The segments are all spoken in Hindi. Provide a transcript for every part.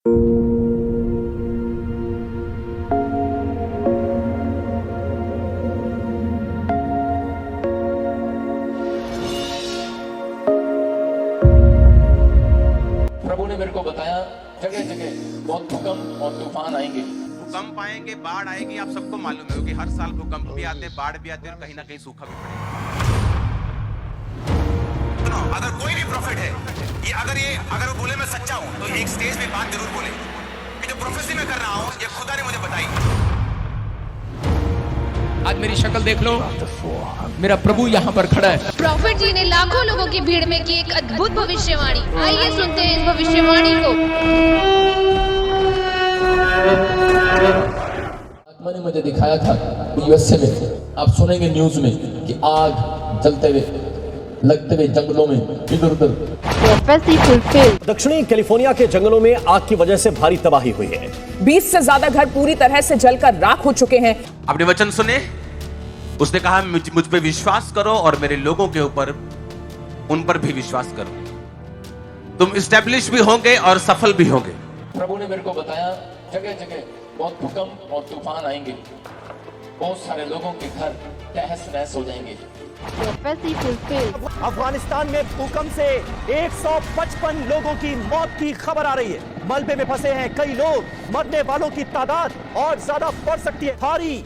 प्रभु ने मेरे को बताया जगह जगह बहुत भूकंप और तूफान आएंगे। भूकंप आएंगे, बाढ़ आएगी, आप सबको मालूम है कि हर साल भूकंप भी आते हैं, बाढ़ भी आते हैं और कहीं ना कहीं सूखा भी पड़ेगा। अगर कोई भी प्रॉफिट है, अगर वो बोले मैं सच्चा हूं, तो एक स्टेज पे बात जरूर बोले कि जो प्रोफेसी में कर रहा हूं, ये खुदा ने मुझे बताई। आज मेरी शक्ल देख लो, मेरा प्रभु यहाँ पर खड़ा है। प्रॉफिट जी ने लाखों लोगों की भीड़ में की एक अद्भुत भविष्यवाणी। आइए सुनते हैं इस भविष्यवाणी को। आत्मा ने मुझे दिखाया था यूएसए में, आप सुनेंगे न्यूज में कि आग जलते हुए, लगते हुए जंगलों में इधर उधर। दक्षिणी कैलिफोर्निया के जंगलों में आग की वजह से भारी तबाही हुई है। 20 से ज्यादा घर पूरी तरह से जलकर राख हो चुके हैं। आपने वचन सुने, उसने कहा मुझ पे विश्वास करो और मेरे लोगों के ऊपर, उन पर भी विश्वास करो, तुम स्टैब्लिश भी होंगे और सफल भी होंगे। प्रभु ने मेरे को बताया जगह जगह बहुत भूकंप और तूफान आएंगे, बहुत सारे लोगों के घर तहस नहस हो जाएंगे। अफगानिस्तान में भूकंप से 155 लोगों की मौत की खबर आ रही है। मलबे में फंसे हैं कई लोग, मरने वालों की तादाद और ज्यादा बढ़ सकती है। भारी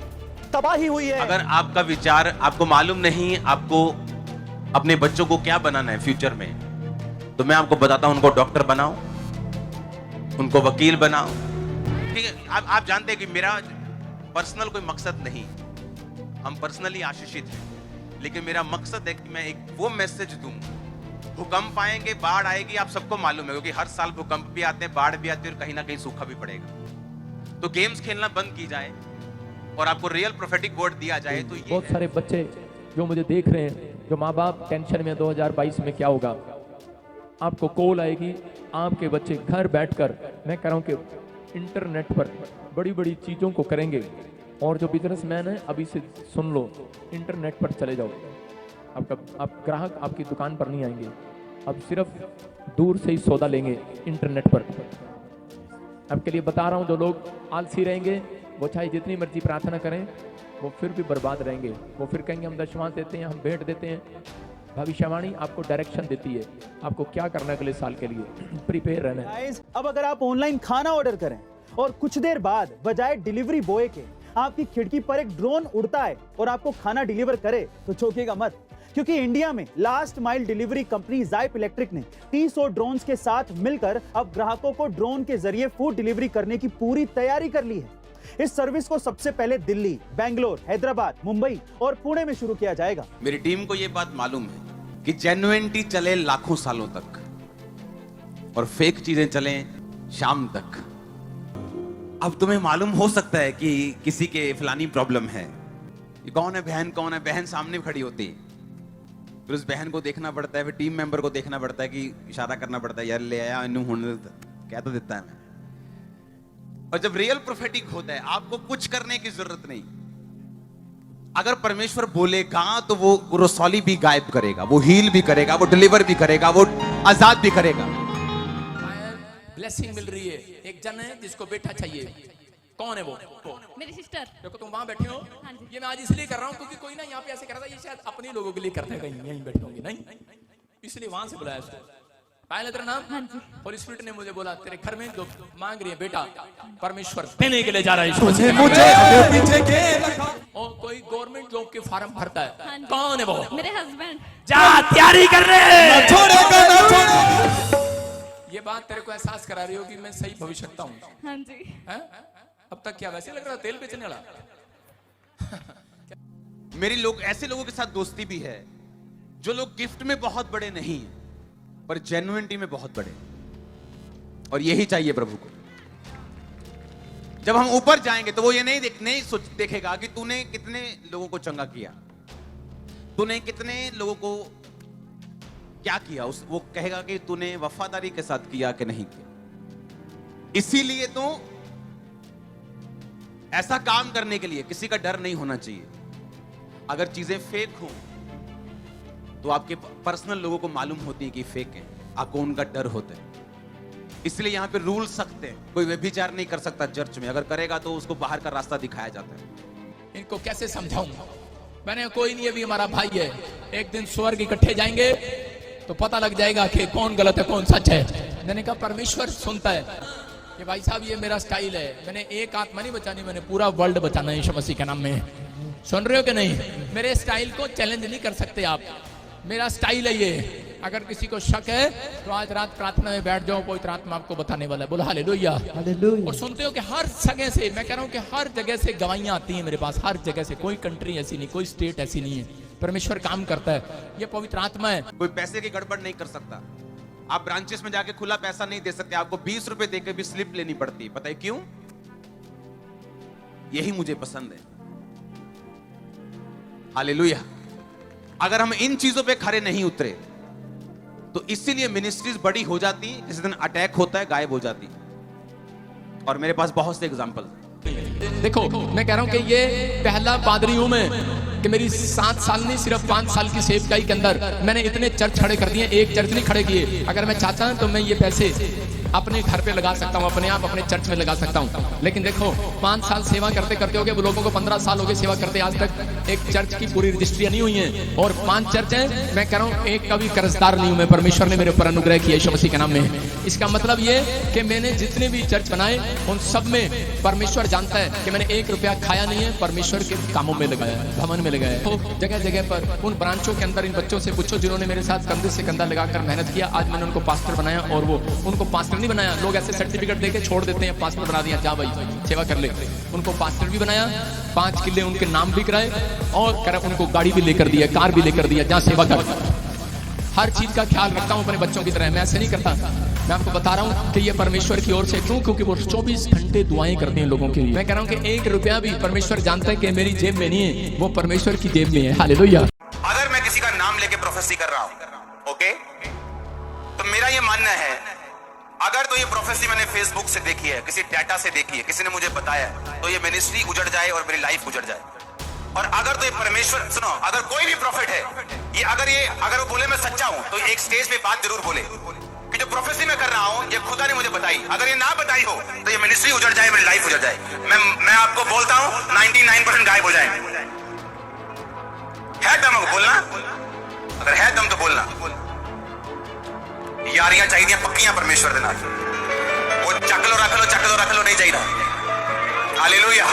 तबाही हुई है। अगर आपका विचार, आपको मालूम नहीं आपको अपने बच्चों को क्या बनाना है फ्यूचर में, तो मैं आपको बताता हूं, उनको डॉक्टर बनाओ, उनको वकील बनाओ। ठीक है, आप जानते हैं कि मेरा पर्सनल कोई मकसद नहीं, हम पर्सनली आशीषित हैं, लेकिन मेरा मकसद है कि मैं एक वो मैसेज दूं। भूकंप आएंगे, बाढ़ आएगी, आप सबको मालूम है क्योंकि हर साल भूकंप भी आते हैं, बाढ़ भी आती है और कहीं ना कहीं सूखा भी पड़ेगा। तो गेम्स खेलना बंद की जाए और आपको रियल प्रोफेटिक वर्ड दिया जाए। तो ये बहुत सारे बच्चे जो मुझे देख रहे हैं, जो माँ बाप टेंशन में 2022 में क्या होगा, आपको कॉल आएगी, आपके बच्चे घर बैठकर, मैं कह रहा हूँ कि इंटरनेट पर बड़ी बड़ी चीज़ों को करेंगे। और जो बिजनेसमैन है, अभी से सुन लो, इंटरनेट पर चले जाओ, आप ग्राहक आपकी दुकान पर नहीं आएंगे, अब सिर्फ दूर से ही सौदा लेंगे इंटरनेट पर। आपके लिए बता रहा हूँ, जो लोग आलसी रहेंगे वो चाहे जितनी मर्जी प्रार्थना करें, वो फिर भी बर्बाद रहेंगे। वो फिर कहेंगे हम दशमांश देते हैं, हम भेंट देते हैं। भविष्यवाणी आपको डायरेक्शन देती है, आपको क्या करना है अगले साल के लिए, प्रिपेयर रहना है। अब अगर आप ऑनलाइन खाना ऑर्डर करें और कुछ देर बाद बजाय डिलीवरी बॉय के आपकी खिड़की पर एक ड्रोन उड़ता है और आपको खाना डिलीवर करे, तो चौंकिएगा मत, क्योंकि इंडिया में last mile delivery company Zypp electric ने 300 ड्रोन्स के साथ मिलकर अब ग्राहकों को ड्रोन के जरिए फूड डिलीवरी करने की पूरी तैयारी कर ली है। इस सर्विस को सबसे पहले दिल्ली, बेंगलोर, हैदराबाद, मुंबई और पुणे में शुरू किया जाएगा। मेरी टीम को यह बात मालूम है कि जेन्युइनिटी चले लाखों सालों तक और फेक चीजें चलें शाम तक। अब तुम्हें मालूम हो सकता है कि किसी के फलानी प्रॉब्लम है, कौन है बहन, कौन है बहन, सामने खड़ी होती है, फिर उस बहन को देखना पड़ता है, फिर टीम मेंबर को देखना पड़ता है कि इशारा करना पड़ता है, यार ले आया इन्हू होने क्या तो देता है मैं। और जब रियल प्रोफेटिक होता है, आपको कुछ करने की जरूरत नहीं। अगर परमेश्वर बोलेगा तो वो रसौली भी गायब करेगा, वो हील भी करेगा, वो डिलीवर भी करेगा, वो आजाद भी करेगा। ब्लेसिंग मिल रही है। एक जन है जिसको बेटा चाहिए, कौन है वो? मेरी सिस्टर। देखो तुम वहां बैठी हो, ये मैं आज इसलिए कर रहा हूँ क्योंकि कोई ना यहाँ पे ऐसे कर रहा था, ये शायद अपने लोगों के लिए करते हैं, कहीं यहीं बैठे होंगे, नहीं इसलिए वहां से बुलाया इसको। पायल तेरा नाम? होली स्पिरिट ने मुझे बोला तेरे घर में जो मांग रही है बेटा, परमेश्वर देने के लिए जा रहा है। मुझे पीछे के और कोई गवर्नमेंट जॉब के फॉर्म भरता है, कौन है वो? मेरे हस्बैंड। जा तैयारी कर रहे हैं। ये बात तेरे को एहसास करा रही हो कि मैं सही भविष्यवक्ता हूँ। हाँ जी। है? अब तक क्या वैसे लग रहा तेल बेचने वाला? मेरी लोग ऐसे लोगों के साथ दोस्ती भी है जो लोग गिफ्ट में बहुत बड़े नहीं है पर जेन्युइनिटी में बहुत बड़े, और यही चाहिए प्रभु को। जब हम ऊपर जाएंगे तो वो ये नहीं देखेगा कि तूने कितने लोगों को चंगा किया, तूने कितने लोगों को क्या किया, वो कहेगा कि तूने वफादारी के साथ किया कि नहीं किया। इसीलिए तो ऐसा काम करने के लिए किसी का डर नहीं होना चाहिए। अगर चीजें फेक हो तो आपके पर्सनल लोगों को मालूम होती है कि फेक है, आपको उनका डर होता है। इसलिए यहाँ पे रूल सख्त हैं। कोई व्यभिचार नहीं कर सकता चर्च में, अगर करेगा तो उसको बाहर का रास्ता दिखाया जाता है। इनको कैसे समझाऊं? मैंने कोई नहीं, अभी हमारा भाई है, एक दिन स्वर्ग इकट्ठे जाएंगे तो पता लग जाएगा कि कौन गलत है कौन सच है। मैंने कहा परमेश्वर सुनता है कि भाई साहब ये मेरा स्टाइल है, मैंने एक आत्मा नहीं बचानी, मैंने पूरा वर्ल्ड बचाना है यीशु मसीह के नाम में। सुन रहे हो कि नहीं? मेरे स्टाइल को चैलेंज नहीं कर सकते आप, मेरा स्टाइल है ये। अगर किसी को शक है तो आज रात प्रार्थना में बैठ जाओ, पवित्र आत्मा आपको बताने वाला है। बोलो हालेलुया। और सुनते हो कि हर जगह से, मैं कह रहा हूं कि हर जगह से गवाहियां आती हैं मेरे पास, हर जगह से। कोई कंट्री ऐसी नहीं, कोई स्टेट ऐसी नहीं है, परमेश्वर काम करता है, ये पवित्र आत्मा है। कोई पैसे की गड़बड़ नहीं कर सकता। आप ब्रांचेस में जाके खुला पैसा नहीं दे सकते, आपको 20 रुपए देकर भी स्लिप लेनी पड़ती है। पता है क्यों? यही मुझे पसंद है। हालेलुया। अगर हम इन चीजों पे खरे नहीं उतरे तो इसीलिए मिनिस्ट्रीज बड़ी हो जाती, जिस दिन अटैक होता है गायब हो जाती। और मेरे पास बहुत से एग्जांपल। देखो मैं कह रहा हूं कि ये पहला पादरी हूं मैं कि मेरी 7 साल नहीं सिर्फ 5 साल की सेवकाई के अंदर मैंने इतने चर्च खड़े कर दिए, एक चर्च नहीं खड़े किए। अगर मैं चाहता हूं तो मैं ये पैसे अपने घर पे लगा सकता हूं, अपने आप अपने चर्च में लगा सकता हूं। लेकिन देखो 5 साल सेवा करते करते हो गए, वो लोगों को 15 साल हो गए सेवा करते, आज तक एक चर्च की पूरी रजिस्ट्री नहीं हुई है। और 5 चर्च हैं, मैं कह रहा हूं एक का भी कर्जदार नहीं हूं मैं। परमेश्वर ने मेरे ऊपर अनुग्रह किया यीशु मसीह के नाम में। इसका मतलब ये कि मैंने जितने भी चर्च बनाए उन सब में परमेश्वर जानता है कि मैंने 1 रुपया खाया नहीं है, परमेश्वर के कामों में लगाया, भवन में लगाया। तो जगह जगह पर उन ब्रांचों के अंदर इन बच्चों से पूछो जिन्होंने मेरे साथ कंधे से कंधा लगाकर मेहनत किया, आज मैंने उनको पास्टर बनाया। और वो उनको पास्टर नहीं बनाया, लोग ऐसे सर्टिफिकेट देके छोड़ देते हैं, पास्टर बना दिया, जा भाई सेवा कर ले। उनको पास्टर भी बनाया, 5 किले उनके नाम भी कराए और उनको गाड़ी भी लेकर दिया, कार भी लेकर दिया, जहां सेवा कर। हर चीज का ख्याल रखता हूं अपने बच्चों की तरह, मैं ऐसे नहीं करता। मैं आपको बता रहा हूं कि ये परमेश्वर की ओर से। क्यों? क्योंकि वो 24 घंटे दुआएं करते हैं लोगों के लिए। मैं कह रहा हूं कि 1 रुपया भी परमेश्वर जानता है कि मेरी जेब में नहीं है, वो परमेश्वर की जेब में है। हालेलुया। अगर मैं किसी का नाम लेके प्रोफेसी कर रहा हूं, ओके, तो मेरा ये मानना है अगर तो ये प्रोफेसी मैंने फेसबुक से देखी है, किसी डाटा से देखी है, किसी ने मुझे बताया है, तो ये मिनिस्ट्री उजड़ जाए और मेरी लाइफ उजड़ जाए। और अगर तो ये परमेश्वर, सुनो, अगर कोई भी प्रॉफिट है, ये अगर वो बोले मैं सच्चा हूं, तो एक स्टेज पे बात जरूर बोले कि जो प्रोफेसी मैं कर रहा हूं ये खुदा ने मुझे बताई। अगर ये ना बताई हो तो ये मिनिस्ट्री उजड़ जाए, मेरी लाइफ उजड़ जाए। मैं आपको बोलता हूं 99% गायब हो जाए। है दम बोलना, अगर है दम तो बोलना। यारियां चाहिए पक्कियां परमेश्वर दे नाल, वो चक लो रख लो नहीं चाहिए। हालेलुया।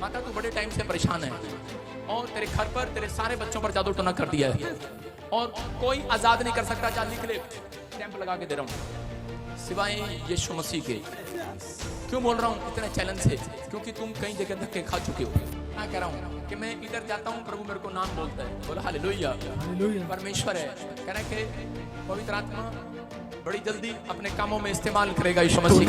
माता तू बड़े टाइम से परेशान है और तेरे घर पर तेरे सारे बच्चों पर जादू टोना कर दिया है और कोई आजाद नहीं कर सकता। जा लिख ले, कैंप लगा के दे रहा हूं सिवाय यीशु मसीह के। क्यों बोल रहा हूं इतने चैलेंज से? क्योंकि तुम कई जगह धक्के खा चुके हो। मैं कह रहा हूं कि मैं इधर जाता हूं, प्रभु मेरे को नाम बोलता है, बोला हालेलुया। परमेश्वर है, कह रहा है कि पवित्र आत्मा बड़ी जल्दी अपने कामों में इस्तेमाल करेगा यीशु मसीह के।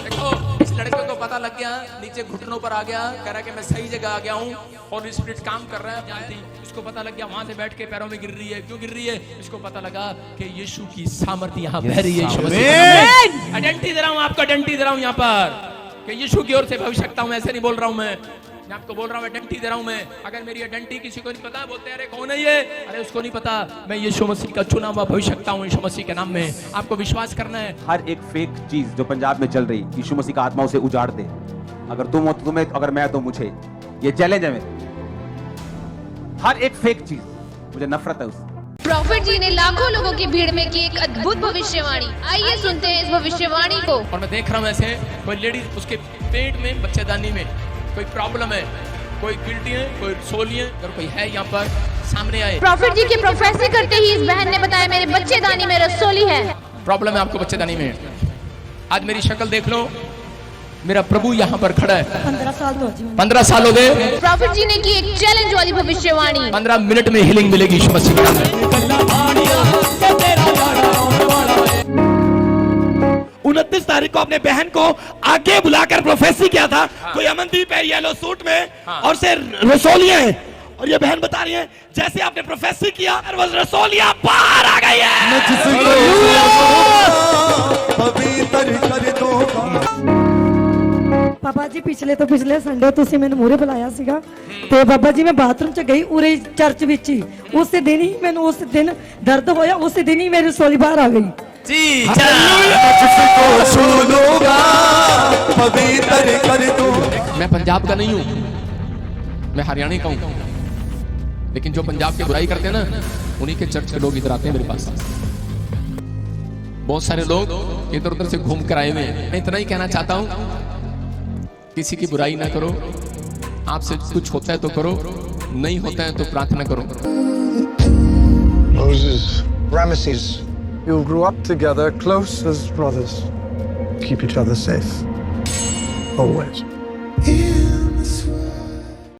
देखो इस लड़के को पता लग गया, नीचे घुटनों पर आ गया, कह रहा है कि मैं सही जगह आ गया हूँ, होली स्पिरिट काम कर रहा है। इसको पता लग गया, वहां से बैठ के पैरों में गिर रही है। क्यों गिर रही है? इसको पता लगा कि यीशु की सामर्थ्य यहाँ बह रही है। यीशु मसीह आइडेंटिटी दे रहा हूँ आपको, आइडेंटिटी दे रहा हूँ यहाँ पर कि यीशु की ओर से भविष्यता हूँ। ऐसे नहीं बोल रहा हूँ मैं आपको बोल रहा हूँ, आइडेंटिटी दे रहा हूँ मैं। अगर मेरी आइडेंटिटी किसी को नहीं पता, बोलते हैं अरे कौन है ये, अरे उसको नहीं पता, मैं यीशु मसीह का चुना हुआ भविष्यता हूँ यीशु मसीह के नाम में। आपको विश्वास करना है। हर एक फेक चीज जो पंजाब में चल रही, यीशु मसीह का आत्मा उसे उजाड़ दे। अगर तुम हो तो तुम्हें, अगर मैं तो मुझे। ये चैलेंज है मेरा। हर एक फेक चीज, मुझे नफरत है उससे। प्रॉफिट जी ने लाखों लोगों की भीड़ में की एक अद्भुत भविष्यवाणी। आइए सुनते हैं इस भविष्यवाणी को। और मैं देख रहा हूँ ऐसे कोई लेडीज, उसके पेट में बच्चेदानी में कोई प्रॉब्लम है, कोई गिल्टी है, कोई रसोली है, अगर कोई है यहाँ पर सामने आए। प्रॉफिट जी की प्रोफेसी करते ही इस बहन ने बताया मेरे बच्चेदानी में रसोली है। प्रॉब्लम है आपको बच्चेदानी में। आज मेरी शक्ल देख लो, मेरा प्रभु यहाँ पर खड़ा है। 15 साल हो गए। प्रॉफिट जी ने की एक चैलेंज वाली भविष्यवाणी। 15 मिनट में हीलिंग मिलेगी यीशु मसीह के नाम में। 29 तारीख को अपने बहन को आगे बुलाकर प्रोफेसी किया था। कोई अमनदीप है येलो सूट में और से रसोलियां हैं, और ये बहन बता रही है जैसे आपने प्रोफेसी किया वो रसोलियां बाहर आ गई है। पापा जी पीछे ਪਿਛਲੇ ਸੰਡੇ ਤੁਸੀਂ ਮੈਨੂੰ ਮੂਹਰੇ ਬੁਲਾਇਆ ਸੀਗਾ ਤੇ ਬਾਬਾ ਜੀ ਮੈਂ ਬਾਥਰੂਮ 'ਚ ਗਈ ਉਰੇ ਚਰਚ ਵਿੱਚ ਹੀ ਉਸੇ ਦਿਨ ਹੀ ਮੈਨੂੰ ਉਸ ਦਿਨ ਦਰਦ ਹੋਇਆ ਉਸੇ ਦਿਨ ਹੀ ਮੇਰੀ ਰਸੋਲੀ ਬਾਹਰ ਆ ਗਈ जी मैं पंजाब का नहीं हूँ, मैं हरियाणा का हूँ, लेकिन जो पंजाब की बुराई करते हैं ना उन्हीं के चर्च के लोग इधर आते हैं मेरे पास। बहुत सारे लोग इधर उधर से घूम कर आए हुए हैं। मैं इतना ही कहना चाहता हूँ, किसी की बुराई ना करो, आपसे कुछ होता है तो करो, नहीं होता है तो प्रार्थना करो। Moses, Ramesses, you grew up together, close as brothers. Keep each other safe, always.